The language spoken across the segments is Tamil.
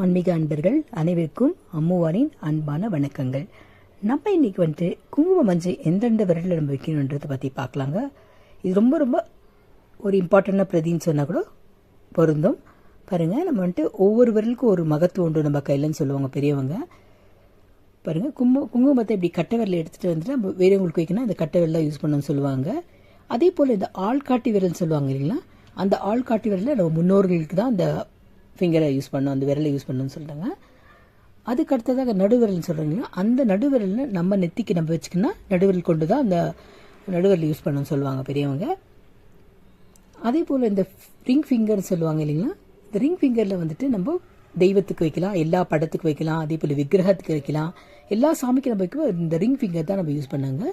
ஆன்மீக அன்பர்கள் அனைவருக்கும் அம்முவாரின் அன்பான வணக்கங்கள். நம்ம இன்னைக்கு வந்துட்டு குங்கும மஞ்சள் எந்தெந்த விரலில் நம்ம வைக்கணுன்றதை பற்றி பார்க்கலாங்க. இது ரொம்ப ரொம்ப ஒரு இம்பார்ட்டண்டான பிரதின்னு சொன்னால் கூட பொருந்தும். பாருங்கள், நம்ம வந்துட்டு ஒவ்வொரு விரலுக்கும் ஒரு மகத்துவம் உண்டு நம்ம கையிலன்னு சொல்லுவாங்க பெரியவங்க. பாருங்கள், குங்குமத்தை இப்படி கட்டை விரலை எடுத்துகிட்டு வந்துட்டு நம்ம வேறவங்களுக்கு வைக்கணும், இந்த கட்டை விரலாம் யூஸ் பண்ணணும்னு சொல்லுவாங்க. அதே போல் இந்த ஆள்காட்டி விரல்னு சொல்லுவாங்க இல்லைங்களா, அந்த ஆள்காட்டி விரலில் நம்ம முன்னோர்களுக்கு தான் அந்த ஃபிங்கரை யூஸ் பண்ணணும், அந்த விரலை யூஸ் பண்ணணும்னு சொல்கிறாங்க. அதுக்கு அடுத்ததாக நடுவிரல்னு சொல்கிறாங்களா, அந்த நடுவிரலில் நம்ம நெத்திக்கு நம்ம வச்சுக்கினா நடுவிரல் கொண்டு தான் அந்த நடுவிரல் யூஸ் பண்ணணும்னு சொல்லுவாங்க பெரியவங்க. அதே போல் இந்த ரிங் ஃபிங்கர்னு சொல்லுவாங்க இல்லைங்களா, இந்த ரிங் ஃபிங்கரில் வந்துட்டு நம்ம தெய்வத்துக்கு வைக்கலாம், எல்லா படத்துக்கு வைக்கலாம், அதே போல் விக்கிரகத்துக்கு வைக்கலாம், எல்லா சாமிக்கு நம்ம வைக்க இந்த ரிங் ஃபிங்கர் தான் நம்ம யூஸ் பண்ணாங்க.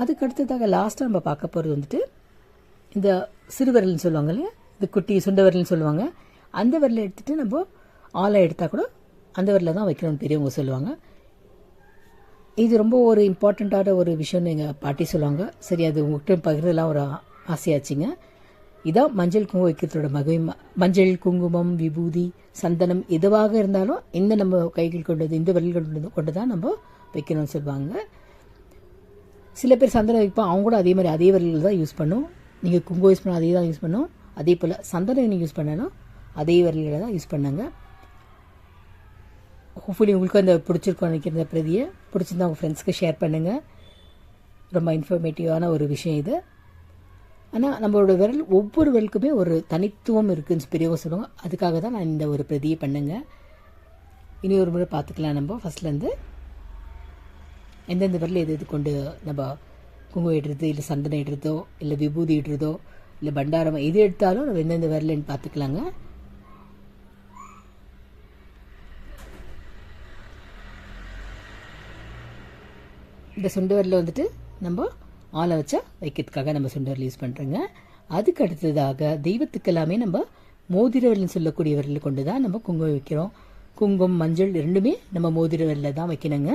அதுக்கு அடுத்ததாக லாஸ்ட்டாக நம்ம பார்க்க போகிறது வந்துட்டு இந்த சிறுவிரல்னு சொல்லுவாங்க இல்லையா, இந்த குட்டி சுண்ட விரல்னு சொல்லுவாங்க. அந்த விரலை எடுத்துகிட்டு நம்ம ஆளை எடுத்தால் கூட அந்த விரலில் தான் வைக்கணும்னு பெரியவங்க சொல்லுவாங்க. இது ரொம்ப ஒரு இம்பார்ட்டண்ட்டான ஒரு விஷயம்னு எங்கள் பாட்டி சொல்லுவாங்க. சரி, அது உங்கள்கிட்ட பகிர்றதுலாம் ஒரு ஆசையாச்சுங்க. இதான் மஞ்சள் குங்குமம் வைக்கிறதோட மகிமை. மஞ்சள், குங்குமம், விபூதி, சந்தனம் எதுவாக இருந்தாலும் இந்த நம்ம கைகள் கொண்டது, இந்த விரல்கள் கொண்டு தான் நம்ம வைக்கணும்னு சொல்லுவாங்க. சில பேர் சந்தனம் வைப்போம், அவங்க கூட அதே மாதிரி அதே விரலில் தான் யூஸ் பண்ணும். நீங்கள் குங்குமம் யூஸ் பண்ணால் அதே தான் யூஸ் பண்ணும். அதே போல் சந்தனம் நீங்கள் யூஸ் பண்ணாலும் அதே விரலில் தான் யூஸ் பண்ணாங்க. ஹோப்ஃபுல்லி உங்களுக்கு அந்த பிடிச்சிருக்கோம் நினைக்கிற பிரதியை பிடிச்சிருந்தா உங்கள் ஃப்ரெண்ட்ஸ்க்கு ஷேர் பண்ணுங்கள். ரொம்ப இன்ஃபர்மேட்டிவான ஒரு விஷயம் இது. ஆனால் நம்மளோட விரல் ஒவ்வொரு விரலுக்குமே ஒரு தனித்துவம் இருக்குதுன்னு பெரியவங்க சொல்லுவாங்க. அதுக்காக தான் நான் இந்த ஒரு பிரதியை பண்ணுங்க. இனி ஒரு முறை பார்த்துக்கலாம். நம்ம ஃபஸ்ட்லேருந்து எந்தெந்த விரல் எது கொண்டு நம்ம குங்குமம் இடுறது, இல்லை சந்தனம் இடுறதோ, இல்லை விபூதி இடுறதோ, இல்லை பண்டாரம் எது எடுத்தாலும் நம்ம எந்தெந்த விரலன்னு பார்த்துக்கலாங்க. இந்த சுண்டு விரலில் வந்துட்டு நம்ம ஆளை வச்சா வைக்கிறதுக்காக நம்ம சுண்டு விரல் யூஸ் பண்ணுறோங்க. அதுக்கு அடுத்ததாக தெய்வத்துக்கு எல்லாமே நம்ம மோதிர விரல்னு சொல்லக்கூடிய விரலில் கொண்டு தான் நம்ம குங்குமம் வைக்கிறோம். குங்குமம், மஞ்சள் ரெண்டுமே நம்ம மோதிர விரலில் தான் வைக்கணுங்க.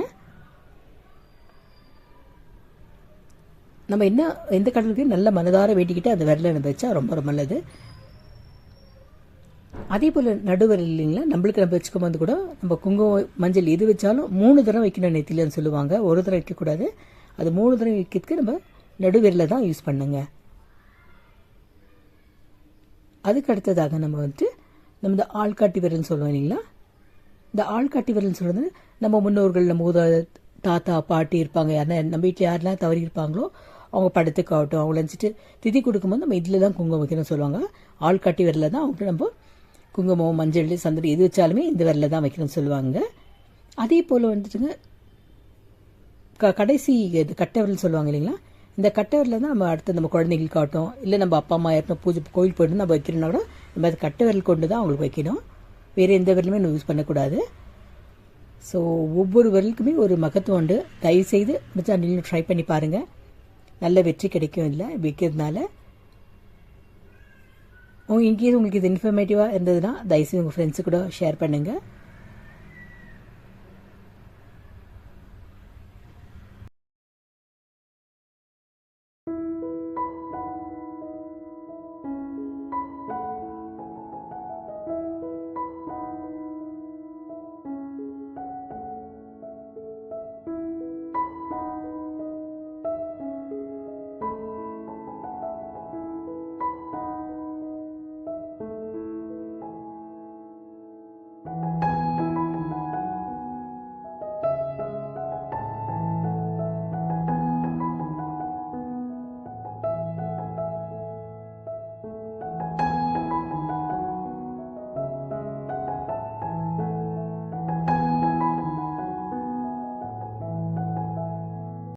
நம்ம எந்த கடலுக்கு நல்ல மனதார வேண்டிக்கிட்டு அந்த விரலை நம்ம வச்சா ரொம்ப ரொம்ப நல்லது. அதே போல் நடுவிரல் இல்லைங்களா, நம்மளுக்கு நம்ம வச்சுக்கும் போது கூட நம்ம குங்குமம், மஞ்சள் எது வச்சாலும் 3 தடவை வைக்கணும் நெத்திலன்னு சொல்லுவாங்க. ஒரு தடவை வைக்கக்கூடாது. அது 3 தடவை வைக்கிறதுக்கு நம்ம நடுவிரலை தான் யூஸ் பண்ணுங்க. அதுக்கு அடுத்ததாக நம்ம வந்துட்டு நம்ம இந்த ஆள்காட்டி விரல்னு சொல்லுவோம் இல்லைங்களா, இந்த ஆள்காட்டி விரல்னு சொல்கிறது நம்ம முன்னோர்கள், நம்ம தாத்தா பாட்டி இருப்பாங்க, யாருன்னா நம்ம வீட்டில் யாரெல்லாம் தவறி இருப்பாங்களோ அவங்க படத்துக்காகட்டும் அவங்கள நினச்சிட்டு திதி கொடுக்கும்போது நம்ம இதில் தான் குங்குமம் வைக்கணும்னு சொல்லுவாங்க. ஆள்காட்டி விரலில் தான் அவங்கள்ட்ட நம்ம குங்குமம், மஞ்சள், சந்தனம் எது வச்சாலுமே இந்த விரலில் தான் வைக்கணும்னு சொல்லுவாங்க. அதே போல் வந்துட்டுங்க கடைசி இது கட்டை விரல் சொல்லுவாங்க இல்லைங்களா, இந்த கட்டை விரலில் தான் நம்ம அடுத்து நம்ம குழந்தைகளுக்காகட்டும், இல்லை நம்ம அப்பா அம்மா யாருக்கும் பூஜை கோயில் போய்ட்டு நம்ம வைக்கிறோம்னா கூட நம்ம அது கட்டை விரல் கொண்டு தான் அவங்களுக்கு வைக்கணும். வேறு எந்த விரலுமே நம்ம யூஸ் பண்ணக்கூடாது. ஸோ ஒவ்வொரு விரலுக்குமே ஒரு மகத்துவம் உண்டு. தயவுசெய்து முடிச்சா நீங்களும் ட்ரை பண்ணி பாருங்கள். நல்ல வெற்றி கிடைக்கும் இல்லை வைக்கிறதுனால. இங்கேயும் உங்களுக்கு இது இன்ஃபர்மேட்டிவாக இருந்ததுன்னா தயவுசெய்து உங்கள் ஃப்ரெண்ட்ஸு கூட ஷேர் பண்ணுங்கள்.